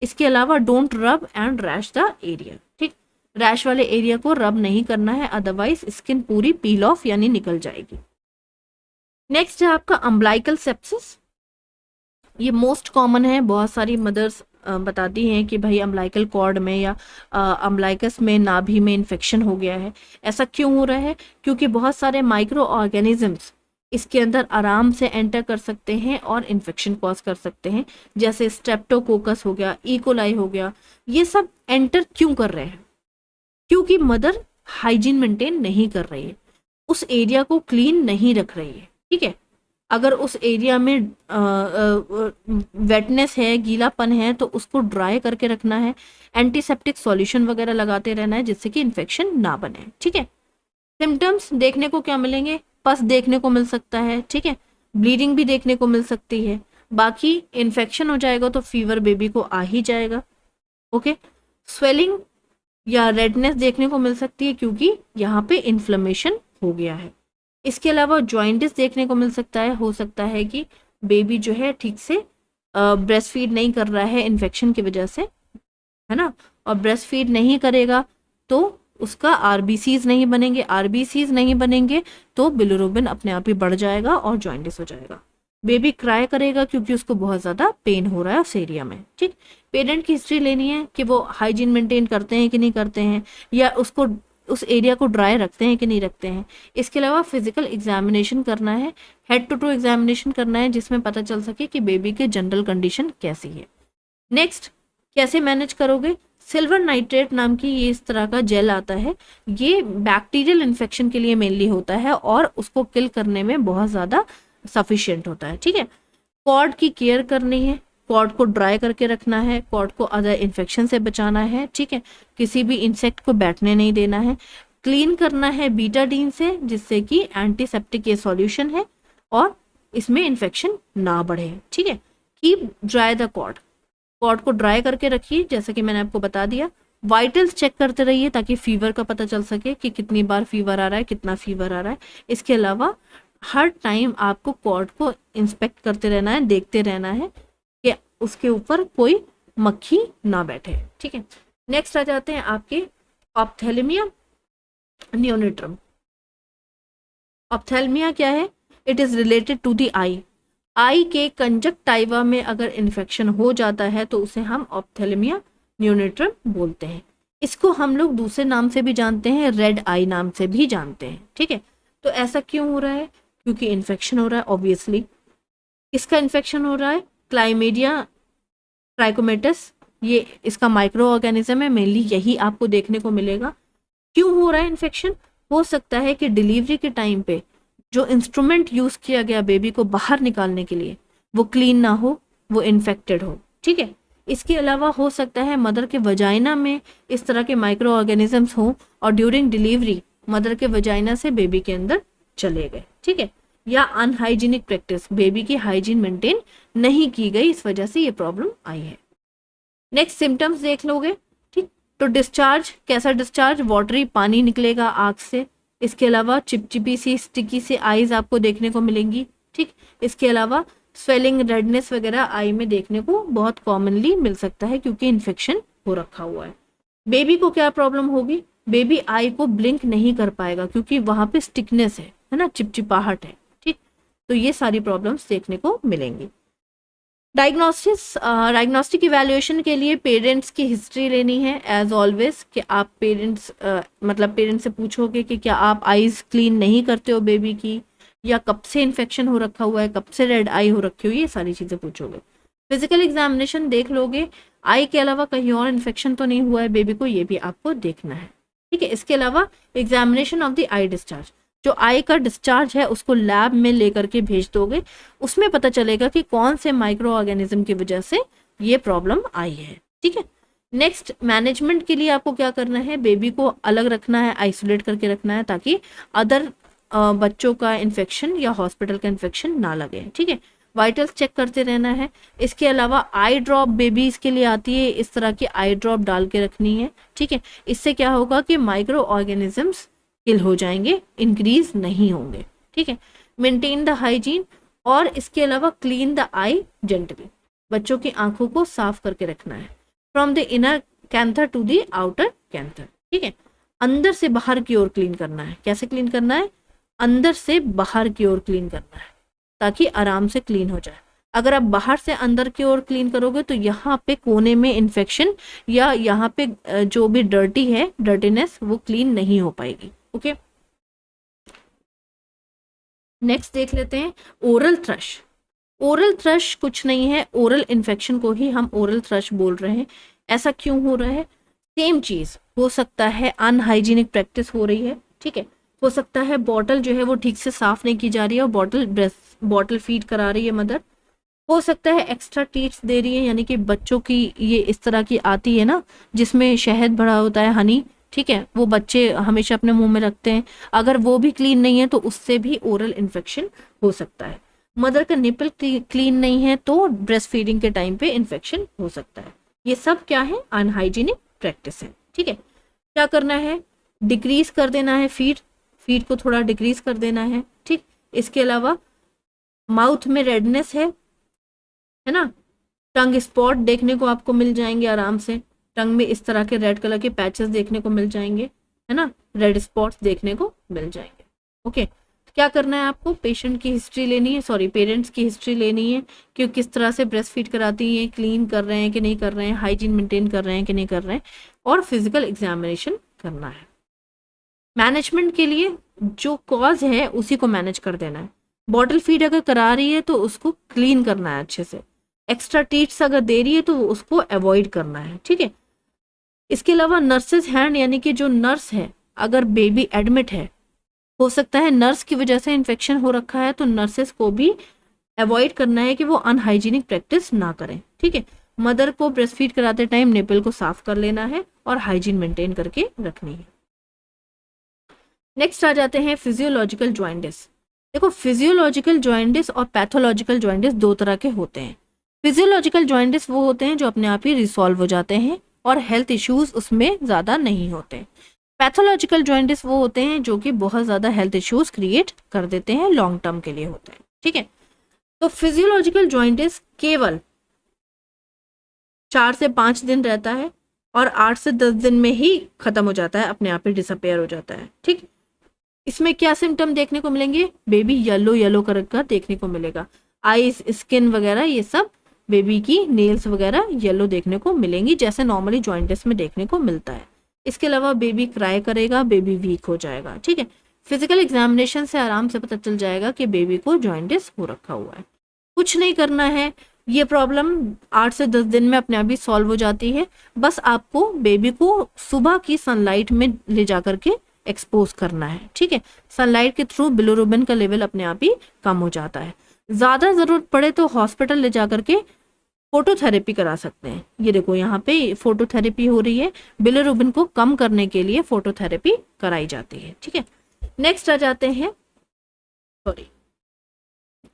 इसके अलावा डोंट रब एंड रैश द एरिया, ठीक। रैश वाले एरिया को रब नहीं करना है, अदरवाइज स्किन पूरी पील ऑफ यानी निकल जाएगी। नेक्स्ट है आपका अम्ब्लाइकल सेप्सिस। ये मोस्ट कॉमन है, बहुत सारी मदर्स बताती हैं कि भाई अम्ब्लाइकल कॉर्ड में या अम्ब्लाइकस में नाभि में इन्फेक्शन हो गया है। ऐसा क्यों हो रहा है, क्योंकि बहुत सारे माइक्रो ऑर्गेनिजम्स इसके अंदर आराम से एंटर कर सकते हैं और इन्फेक्शन कॉज कर सकते हैं, जैसे स्ट्रेप्टोकोकस हो गया, इकोलाई हो गया। ये सब एंटर क्यों कर रहे हैं, क्योंकि मदर हाइजीन मेंटेन नहीं कर रही है, उस एरिया को क्लीन नहीं रख रही है, ठीक है। अगर उस एरिया में वेटनेस है, गीलापन है, तो उसको ड्राई करके रखना है। एंटीसेप्टिक सॉल्यूशन वगैरह लगाते रहना है जिससे कि इन्फेक्शन ना बने, ठीक है। सिम्टम्स देखने को क्या मिलेंगे, पस देखने को मिल सकता है, ठीक है, ब्लीडिंग भी देखने को मिल सकती है। बाकी इन्फेक्शन हो जाएगा तो फीवर बेबी को आ ही जाएगा, ओके। स्वेलिंग या रेडनेस देखने को मिल सकती है क्योंकि यहाँ पे इन्फ्लेमेशन हो गया है। इसके अलावा जॉइंटिस देखने को मिल सकता है, हो सकता है कि बेबी जो है ठीक से ब्रेस्ट फीड नहीं कर रहा है इन्फेक्शन की वजह से, है ना, और ब्रेस्ट फीड नहीं करेगा तो उसका आरबीसीज नहीं बनेंगे, आरबीसीज नहीं बनेंगे तो बिलिरुबिन अपने आप ही बढ़ जाएगा और जॉइंटिस हो जाएगा। बेबी क्राई करेगा क्योंकि उसको बहुत ज़्यादा पेन हो रहा है उस एरिया में, ठीक। पेरेंट की हिस्ट्री लेनी है कि वो हाइजीन मेंटेन करते हैं कि नहीं करते हैं, या उसको उस एरिया को ड्राई रखते हैं कि नहीं रखते हैं। इसके अलावा फिजिकल एग्जामिनेशन करना है, हेड टू टू एग्जामिनेशन करना है जिसमें पता चल सके कि बेबी के जनरल कंडीशन कैसी है। नेक्स्ट, कैसे मैनेज करोगे, सिल्वर नाइट्रेट नाम की ये इस तरह का जेल आता है, ये बैक्टीरियल इन्फेक्शन के लिए मेनली होता है और उसको किल करने में बहुत ज़्यादा सफिशिएंट होता है, ठीक है। कॉर्ड की केयर करनी है, कॉर्ड को ड्राई करके रखना है, कॉर्ड को अदर इन्फेक्शन से बचाना है, ठीक है। किसी भी इंसेक्ट को बैठने नहीं देना है। क्लीन करना है बीटाडीन से जिससे कि एंटीसेप्टिक ये सॉल्यूशन है और इसमें इन्फेक्शन ना बढ़े, ठीक है। Keep dry the cord, cord को ड्राई करके रखिए जैसे कि मैंने आपको बता दिया। वाइटल्स चेक करते रहिए ताकि फीवर का पता चल सके कि कितनी बार फीवर आ रहा है, कितना फीवर आ रहा है। इसके अलावा हर टाइम आपको कॉर्ड को इंस्पेक्ट करते रहना है, देखते रहना है कि उसके ऊपर कोई मक्खी ना बैठे, ठीक है। नेक्स्ट आ जाते हैं आपके ऑप्थेल्मिया नियोनेट्रम। ऑप्थेल्मिया क्या है, it is related to the eye. Eye के कंजक्टाइवा में अगर इन्फेक्शन हो जाता है तो उसे हम ऑप्थेल्मिया नियोनेट्रम बोलते हैं। इसको हम लोग दूसरे नाम से भी जानते हैं, रेड आई नाम से भी जानते हैं, ठीक है। तो ऐसा क्यों हो रहा है, क्योंकि इन्फेक्शन हो रहा है ऑब्वियसली। इसका इन्फेक्शन हो रहा है, क्लाइमेडिया ट्राइकोमेटस, ये इसका माइक्रो ऑर्गेनिज्म है, मेनली यही आपको देखने को मिलेगा। क्यों हो रहा है इन्फेक्शन? हो सकता है कि डिलीवरी के टाइम पे जो इंस्ट्रूमेंट यूज किया गया बेबी को बाहर निकालने के लिए वो क्लीन ना हो, वो इन्फेक्टेड हो, ठीक है। इसके अलावा हो सकता है मदर के वजाइना में इस तरह के माइक्रो ऑर्गेनिजम्स हो और ड्यूरिंग डिलीवरी मदर के वजाइना से बेबी के अंदर चले गए, ठीक है। या अनहाइजीनिक प्रैक्टिस, बेबी की हाइजीन मेंटेन नहीं की गई, इस वजह से ये प्रॉब्लम आई है। नेक्स्ट सिम्टम्स देख लोगे, ठीक। तो डिस्चार्ज, कैसा डिस्चार्ज? वाटरी पानी निकलेगा आँख से। इसके अलावा चिपचिपी सी स्टिकी से आईज आपको देखने को मिलेंगी, ठीक। इसके अलावा स्वेलिंग, रेडनेस वगैरह आई में देखने को बहुत कॉमनली मिल सकता है क्योंकि इन्फेक्शन हो रखा हुआ है। बेबी को क्या प्रॉब्लम होगी? बेबी आई को ब्लिंक नहीं कर पाएगा क्योंकि वहां पे स्टिकनेस है ना, चिपचिपाहट है, ठीक। तो ये सारी प्रॉब्लम्स देखने को मिलेंगी। डायग्नोस्टिक इवैल्यूएशन के लिए पेरेंट्स की हिस्ट्री लेनी है एज ऑलवेज, कि आप पेरेंट्स पेरेंट्स से पूछोगे कि क्या आप आईज क्लीन नहीं करते हो बेबी की, या कब से इन्फेक्शन हो रखा हुआ है, कब से रेड आई हो रखी हुई है, ये सारी चीज़ें पूछोगे। फिजिकल एग्जामिनेशन देख लोगे, आई के अलावा कहीं और इन्फेक्शन तो नहीं हुआ है बेबी को, ये भी आपको देखना है, ठीक है। इसके अलावा examination of the I discharge, जो आई का डिस्चार्ज है उसको लैब में लेकर के भेज दोगे, उसमें पता चलेगा कि कौन से माइक्रो ऑर्गेनिज्म की वजह से ये प्रॉब्लम आई है, ठीक है। नेक्स्ट, मैनेजमेंट के लिए आपको क्या करना है? बेबी को अलग रखना है, आइसोलेट करके रखना है ताकि अदर बच्चों का इन्फेक्शन या हॉस्पिटल का इन्फेक्शन ना लगे, ठीक है। वाइटल्स चेक करते रहना है। इसके अलावा आई ड्रॉप बेबीज के लिए आती है, इस तरह की आई ड्रॉप डाल के रखनी है, ठीक है। इससे क्या होगा कि माइक्रो ऑर्गेनिजम्स किल हो जाएंगे, इंक्रीज नहीं होंगे, ठीक है। मेंटेन द हाइजीन, और इसके अलावा क्लीन द आई जेंटली, बच्चों की आंखों को साफ करके रखना है। From the inner canthus to the outer canthus, ठीक है। अंदर से बाहर की ओर क्लीन करना है। कैसे क्लीन करना है? अंदर से बाहर की ओर क्लीन करना है ताकि आराम से क्लीन हो जाए। अगर आप बाहर से अंदर की ओर क्लीन करोगे तो यहाँ पे कोने में इन्फेक्शन या यहाँ पे जो भी डर्टी है, डर्टीनेस, वो क्लीन नहीं हो पाएगी, ओके। नेक्स्ट देख लेते हैं ओरल थ्रश। ओरल थ्रश कुछ नहीं है, ओरल इन्फेक्शन को ही हम ओरल थ्रश बोल रहे हैं। ऐसा क्यों हो रहा है? सेम चीज हो सकता है, अनहाइजीनिक प्रैक्टिस हो रही है, ठीक है। हो सकता है बॉटल जो है वो ठीक से साफ नहीं की जा रही है और बॉटल फीड करा रही है मदर। हो सकता है एक्स्ट्रा टीट्स दे रही है, यानी कि बच्चों की ये इस तरह की आती है ना जिसमें शहद भरा होता है, हनी, ठीक है, वो बच्चे हमेशा अपने मुंह में रखते हैं। अगर वो भी क्लीन नहीं है तो उससे भी ओरल इन्फेक्शन हो सकता है। मदर का निपल क्लीन नहीं है तो ब्रेस्ट फीडिंग के टाइम पे इन्फेक्शन हो सकता है। ये सब क्या है? अनहाइजीनिक प्रैक्टिस है, ठीक है। क्या करना है? डिक्रीज कर देना है फीड को थोड़ा डिक्रीज कर देना है, ठीक। इसके अलावा माउथ में रेडनेस है ना, टंग स्पॉट देखने को आपको मिल जाएंगे आराम से, टंग में इस तरह के रेड कलर के पैचेस देखने को मिल जाएंगे, है ना, रेड स्पॉट्स देखने को मिल जाएंगे, ओके। क्या करना है आपको? पेशेंट की हिस्ट्री लेनी है, सॉरी पेरेंट्स की हिस्ट्री लेनी है कि किस तरह से ब्रेस्ट फीड कराती हैं, क्लीन कर रहे हैं कि नहीं कर रहे हैं, हाइजीन मेंटेन कर रहे हैं कि नहीं कर रहे हैं, और फिजिकल एग्जामिनेशन करना है। मैनेजमेंट के लिए जो कॉज है उसी को मैनेज कर देना है। बॉटल फीड अगर करा रही है तो उसको क्लीन करना है अच्छे से। एक्स्ट्रा टीट्स अगर दे रही है तो उसको अवॉइड करना है, ठीक है। इसके अलावा नर्सेज हैंड, यानी कि जो नर्स है, अगर बेबी एडमिट है, हो सकता है नर्स की वजह से इन्फेक्शन हो रखा है, तो नर्सेज को भी अवॉइड करना है कि वो अनहाइजीनिक प्रैक्टिस ना करें, ठीक है। मदर को ब्रेस्ट फीड कराते टाइम निपल को साफ कर लेना है और हाइजीन मेंटेन करके रखनी है। नेक्स्ट आ जाते हैं फिजियोलॉजिकल जॉइंटिस। देखो, फिजियोलॉजिकल जॉइंटिस और पैथोलॉजिकल जॉइंटिस दो तरह के होते हैं। फिजियोलॉजिकल जॉइंटिस वो होते हैं जो अपने आप ही रिसॉल्व हो जाते हैं और हेल्थ इश्यूज उसमें ज़्यादा नहीं होते। पैथोलॉजिकल जॉइंटिस वो होते हैं जो कि बहुत ज़्यादा हेल्थ इश्यूज क्रिएट कर देते हैं, लॉन्ग टर्म के लिए होते हैं, ठीक है। तो फिजियोलॉजिकल जॉइंटिस केवल 4 से 5 दिन रहता है और 8 से 10 दिन में ही खत्म हो जाता है, अपने आप ही डिसअपेयर हो जाता है, ठीक। इसमें क्या सिम्टम देखने को मिलेंगे? बेबी येलो कलर का देखने को मिलेगा, आईज, स्किन वगैरह, ये सब बेबी की नेल्स वगैरह येलो देखने को मिलेंगी, जैसे नॉर्मली जॉइंटिस में देखने को मिलता है। इसके अलावा बेबी क्राई करेगा, बेबी वीक हो जाएगा, ठीक है। फिजिकल एग्जामिनेशन से आराम से पता चल जाएगा कि बेबी को जॉइंटिस हो रखा हुआ है। कुछ नहीं करना है, ये प्रॉब्लम 8 से 10 दिन में अपने आप ही सॉल्व हो जाती है। बस आपको बेबी को सुबह की सनलाइट में ले जा करके एक्सपोज करना है, ठीक है। सनलाइट के थ्रू बिलिरुबिन का लेवल अपने आप ही कम हो जाता है। ज़्यादा ज़रूरत पड़े तो हॉस्पिटल ले जा करके फोटोथेरेपी करा सकते हैं। ये देखो यहाँ पे फोटोथेरेपी हो रही है, बिलिरुबिन को कम करने के लिए फोटोथेरेपी कराई जाती है, ठीक है। नेक्स्ट आ जाते हैं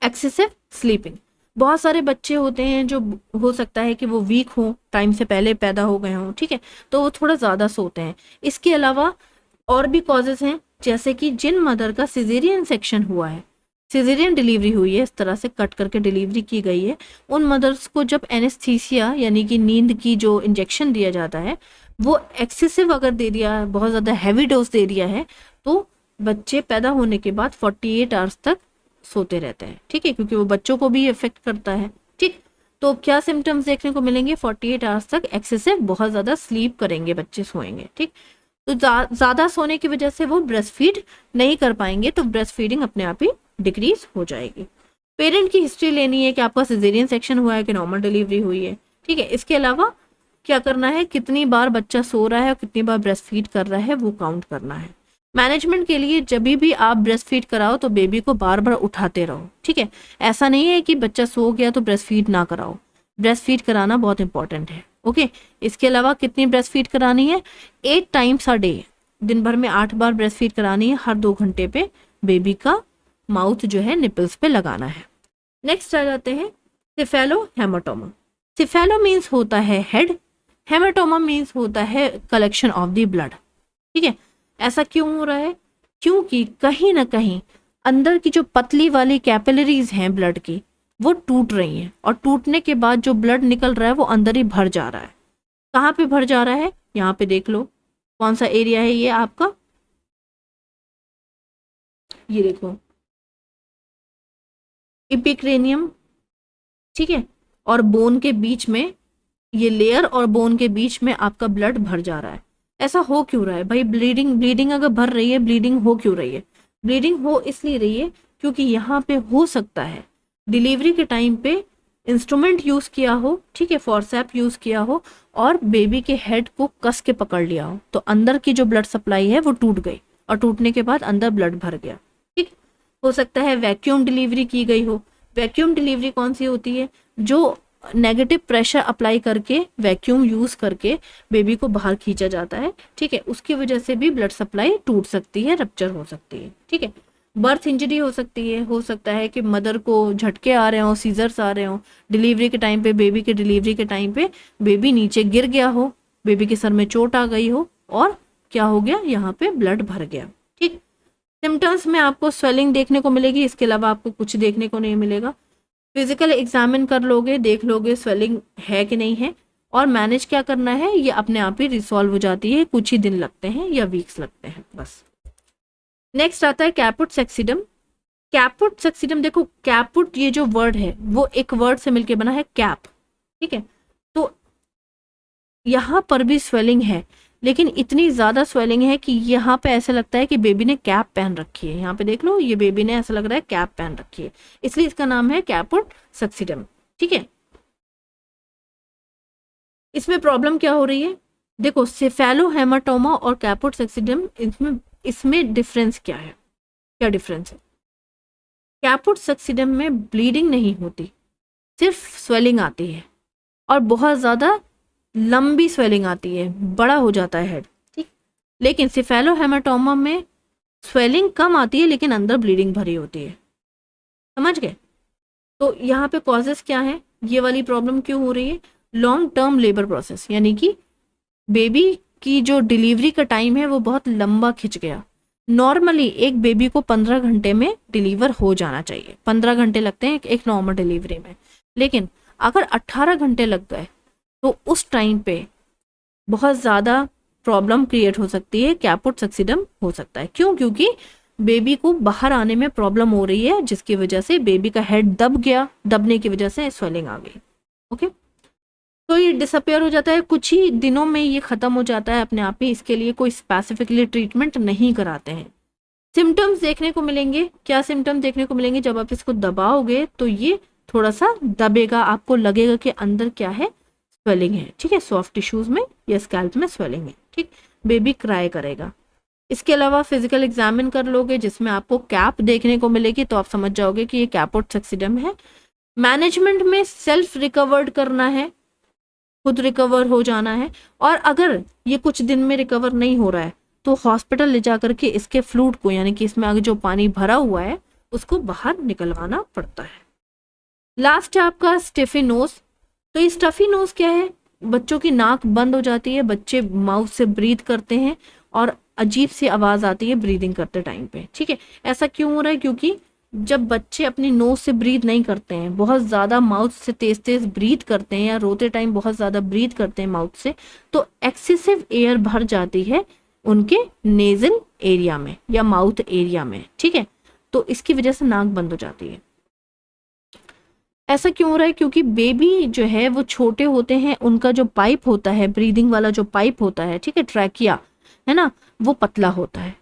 एक्सेसिव स्लीपिंग। बहुत सारे बच्चे होते हैं जो हो सकता है कि वो वीक हो, टाइम से पहले पैदा हो गए हों, ठीक है, तो वो थोड़ा ज़्यादा सोते हैं। इसके अलावा और भी कॉजेज़ हैं, जैसे कि जिन मदर का सिजेरियन सेक्शन हुआ है, सिजेरियन डिलीवरी हुई है, इस तरह से कट करके डिलीवरी की गई है, उन मदर्स को जब एनेस्थीसिया यानी कि नींद की जो इंजेक्शन दिया जाता है वो एक्सेसिव अगर दे दिया, बहुत ज़्यादा हैवी डोज दे दिया है, तो बच्चे पैदा होने के बाद 48 आवर्स तक सोते रहते हैं, ठीक है, क्योंकि वो बच्चों को भी इफेक्ट करता है, ठीक। तो क्या सिम्टम्स देखने को मिलेंगे? 48 आवर्स तक एक्सेसिव बहुत ज़्यादा स्लीप करेंगे बच्चे, सोएंगे, ठीक। तो ज़्यादा सोने की वजह से वो ब्रेस्ट फीड नहीं कर पाएंगे, तो ब्रेस्ट फीडिंग अपने आप ही डिक्रीज हो जाएगी। पेरेंट की हिस्ट्री लेनी है कि आपका सिजेरियन सेक्शन हुआ है कि नॉर्मल डिलीवरी हुई है, ठीक है। इसके अलावा क्या करना है, कितनी बार बच्चा सो रहा है और कितनी बार ब्रेस्ट फीड कर रहा है वो काउंट करना है। मैनेजमेंट के लिए जब भी आप ब्रेस्ट फीड कराओ तो बेबी को बार बार उठाते रहो, ठीक है। ऐसा नहीं है कि बच्चा सो गया तो ब्रेस्ट फीड ना कराओ, ब्रेस्ट फीड कराना बहुत इंपॉर्टेंट है, ओके। इसके अलावा कितनी ब्रेस्ट फीड करानी है? 8 टाइम्स अ डे, दिन भर में 8 बार ब्रेस्ट फीड करानी है। हर 2 घंटे पे बेबी का माउथ जो है निपल्स पे लगाना है। नेक्स्ट आ जाते हैं सिफेलो हेमाटोमा। सिफेलो मीन्स होता है हेड, हेमाटोमा मीन्स होता है कलेक्शन ऑफ द ब्लड, ठीक है। ऐसा क्यों हो रहा है? क्योंकि कहीं ना कहीं अंदर की जो पतली वाली कैपिलरीज हैं ब्लड की वो टूट रही हैं, और टूटने के बाद जो ब्लड निकल रहा है वो अंदर ही भर जा रहा है। कहाँ पे भर जा रहा है? यहाँ पे देख लो, कौन सा एरिया है ये आपका, ये देखो इपिक्रेनियम, ठीक है, और बोन के बीच में, ये लेयर और बोन के बीच में आपका ब्लड भर जा रहा है। ऐसा हो क्यों रहा है भाई? ब्लीडिंग अगर भर रही है, ब्लीडिंग हो क्यों रही है? ब्लीडिंग हो इसलिए रही है क्योंकि यहाँ पे हो सकता है डिलीवरी के टाइम पे इंस्ट्रूमेंट यूज किया हो, ठीक है, फोर्सेप यूज किया हो और बेबी के हेड को कस के पकड़ लिया हो, तो अंदर की जो ब्लड सप्लाई है वो टूट गई और टूटने के बाद अंदर ब्लड भर गया, ठीक। हो सकता है वैक्यूम डिलीवरी की गई हो। वैक्यूम डिलीवरी कौन सी होती है? जो नेगेटिव प्रेशर अप्लाई करके, वैक्यूम यूज करके बेबी को बाहर खींचा जाता है, ठीक है, उसकी वजह से भी ब्लड सप्लाई टूट सकती है, रप्चर हो सकती है, ठीक है। बर्थ इंजरी हो सकती है, हो सकता है कि मदर को झटके आ रहे हो, सीजर्स आ रहे हो डिलीवरी के टाइम पे, बेबी के डिलीवरी के टाइम पे बेबी नीचे गिर गया हो, बेबी के सर में चोट आ गई हो और क्या हो गया, यहाँ पे ब्लड भर गया, ठीक। सिम्टम्स में आपको स्वेलिंग देखने को मिलेगी, इसके अलावा आपको कुछ देखने को नहीं मिलेगा। फिजिकल एग्जामिन कर लोगे, देख लोगे स्वेलिंग है कि नहीं है, और मैनेज क्या करना है ये अपने आप ही रिसॉल्व हो जाती है, कुछ ही दिन लगते हैं या वीक्स लगते हैं बस। नेक्स्ट आता है कैपुट सेक्सिडम। कैपुट सेक्सिडम, देखो कैपुट ये जो वर्ड है वो एक वर्ड से मिलके बना है, कैप, ठीक है। तो यहाँ पर भी स्वेलिंग है, लेकिन इतनी ज्यादा स्वेलिंग है कि यहाँ पे ऐसा लगता है कि बेबी ने कैप पहन रखी है। यहाँ पे देख लो, ये बेबी ने ऐसा लग रहा है कैप पहन रखी है, इसलिए इसका नाम है कैपुट सक्सिडम, ठीक है। इसमें प्रॉब्लम क्या हो रही है? देखो सेफेलोहेमाटोमा और कैपुट सक्सिडम, इसमें डिफरेंस क्या है? क्या डिफरेंस है? कैपुट सक्सिडम में ब्लीडिंग नहीं होती, सिर्फ स्वेलिंग आती है और बहुत ज्यादा लंबी स्वेलिंग आती है, बड़ा हो जाता है हेड, ठीक। लेकिन सेफेलोहेमाटोमा में स्वेलिंग कम आती है लेकिन अंदर ब्लीडिंग भरी होती है, समझ गए? तो यहाँ पे कॉजेस क्या है, ये वाली प्रॉब्लम क्यों हो रही है? लॉन्ग टर्म लेबर प्रोसेस, यानी कि बेबी की जो डिलीवरी का टाइम है वो बहुत लंबा खिंच गया। नॉर्मली एक बेबी को 15 घंटे में डिलीवर हो जाना चाहिए, 15 घंटे लगते हैं एक नॉर्मल डिलीवरी में, लेकिन अगर 18 घंटे लग गए तो उस टाइम पे बहुत ज़्यादा प्रॉब्लम क्रिएट हो सकती है, कैपुट सक्सिडम हो सकता है। क्यों? क्योंकि बेबी को बाहर आने में प्रॉब्लम हो रही है, जिसकी वजह से बेबी का हेड दब गया, दबने की वजह से स्वेलिंग आ गई, ओके। तो ये डिसअपेयर हो जाता है, कुछ ही दिनों में ये खत्म हो जाता है अपने आप ही, इसके लिए कोई स्पेसिफिकली ट्रीटमेंट नहीं कराते हैं। सिम्टम्स देखने को मिलेंगे, क्या सिम्टम्स देखने को मिलेंगे? जब आप इसको दबाओगे तो ये थोड़ा सा दबेगा, आपको लगेगा कि अंदर क्या है, स्वेलिंग है, ठीक है, सॉफ्ट टिश्यूज में या स्कैल्प में स्वेलिंग है, ठीक। बेबी क्राई करेगा। इसके अलावा फिजिकल एग्जामिन कर लोगे जिसमें आपको कैप देखने को मिलेगी, तो आप समझ जाओगे कि ये कैपोट सक्सिडम है। मैनेजमेंट में सेल्फ रिकवर्ड करना है, खुद रिकवर हो जाना है, और अगर ये कुछ दिन में रिकवर नहीं हो रहा है तो हॉस्पिटल ले जा करके इसके फ्लूइड को, यानी कि इसमें आगे जो पानी भरा हुआ है उसको बाहर निकलवाना पड़ता है। लास्ट है आपका स्टफी नोज। तो ये स्टफी नोज क्या है, बच्चों की नाक बंद हो जाती है, बच्चे माउथ से ब्रीथ करते हैं और अजीब सी आवाज आती है ब्रीदिंग करते टाइम पे, ठीक है। ऐसा क्यों हो रहा है, क्योंकि जब बच्चे अपनी नोज से ब्रीथ नहीं करते हैं, बहुत ज्यादा माउथ से तेज तेज ब्रीथ करते हैं या रोते टाइम बहुत ज्यादा ब्रीथ करते हैं माउथ से, तो एक्सेसिव एयर भर जाती है उनके नेजल एरिया में या माउथ एरिया में, ठीक है। तो इसकी वजह से नाक बंद हो जाती है। ऐसा क्यों हो रहा है, क्योंकि बेबी जो है वो छोटे होते हैं, उनका जो पाइप होता है, ब्रीदिंग वाला जो पाइप होता है, ठीक है, ट्रैकिया है ना, वो पतला होता है।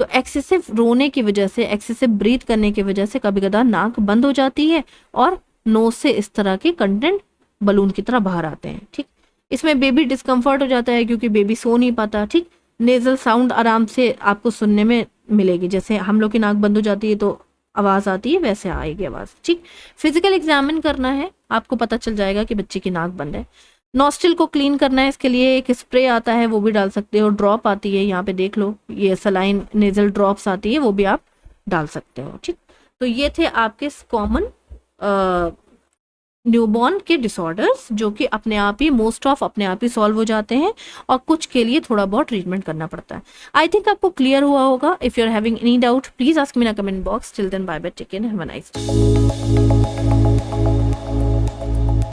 तो एक्सेसिव रोने की वजह से, एक्सेसिव ब्रीथ करने की वजह से कभी कदा नाक बंद हो जाती है और नोज से इस तरह के कंटेंट बलून की तरह बाहर आते हैं, ठीक। इसमें बेबी डिस्कम्फर्ट हो जाता है क्योंकि बेबी सो नहीं पाता, ठीक। नेजल साउंड आराम से आपको सुनने में मिलेगी, जैसे हम लोग की नाक बंद हो जाती है तो आवाज आती है, वैसे आएगी आवाज, ठीक। फिजिकल एग्जामिन करना है, आपको पता चल जाएगा कि बच्चे की नाक बंद है। नॉस्ट्रिल को क्लीन करना है, इसके लिए एक स्प्रे आता है वो भी डाल सकते हो, ड्रॉप आती है, यहाँ पे देख लो ये सलाइन नेजल ड्रॉप्स आती है, वो भी आप डाल सकते हो, ठीक। तो ये थे आपके कॉमन न्यूबॉर्न के डिसऑर्डर्स जो कि अपने आप ही मोस्ट ऑफ अपने आप ही सॉल्व हो जाते हैं और कुछ के लिए थोड़ा बहुत ट्रीटमेंट करना पड़ता है। आई थिंक आपको क्लियर हुआ होगा। If you are having any doubt please ask me in the comment box. Till then bye bye, take care, have a nice day.